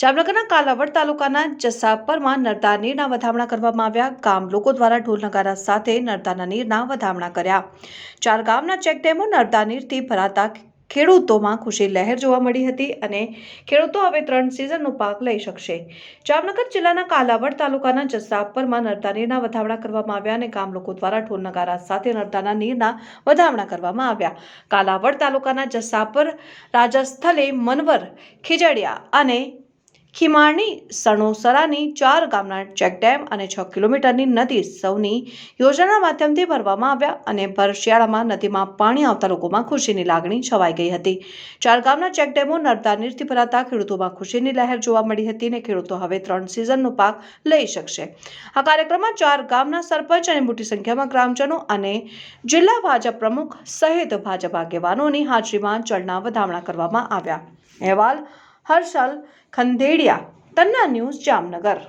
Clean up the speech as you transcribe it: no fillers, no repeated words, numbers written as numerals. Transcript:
જામનગરના કાલાવડ તાલુકાના જસાપરમાં નર્મદા નીરના વધામણા કરવામાં આવ્યા। ગામ લોકો દ્વારા ઢોલ નગારા સાથે નર્મદાના નીરના વધામણા કર્યા। 4 ગામના ચેકડેમો નર્મદા નીરથી ભરાતા ખેડૂતોમાં ખુશી લહેર જોવા મળી હતી અને ખેડૂતો હવે 3 સિઝનનો પાક લઈ શકશે। જામનગર જિલ્લાના કાલાવડ તાલુકાના જસાપરમાં નર્મદા નીરના વધામણા કરવામાં આવ્યા અને ગામ લોકો દ્વારા ઢોલ નગારા સાથે નર્મદાના નીરના વધામણા કરવામાં આવ્યા। કાલાવડ તાલુકાના જસાપર રાજસ્થલે મનવર ખીજડીયા અને ખીમાણી સણોસરાની 4 ગામના ચેકડેમ અને 6 કિલોમીટરની નદી સૌની યોજનાના માધ્યમથી ભરવામાં આવ્યા અને ભર શિયાળામાં નદીમાં પાણી આવતા લોકોમાં ખુશીની લાગણી છવાઈ ગઈ હતી। 4 ગામના ચેકડેમો નર્મદા નીરથી ભરાતા ખેડૂતોમાં ખુશીની લહેર જોવા મળી હતી અને ખેડૂતો હવે 3 સિઝનનો પાક લઈ શકશે। આ કાર્યક્રમમાં 4 ગામના સરપંચ અને મોટી સંખ્યામાં ગ્રામજનો અને જિલ્લા ભાજપ પ્રમુખ સહિત ભાજપ આગેવાનોની હાજરીમાં જળના વધામણા કરવામાં આવ્યા। અહેવાલ હર્ષલ ખંદેડિયા, તન્ના ન્યૂઝ, જામનગર।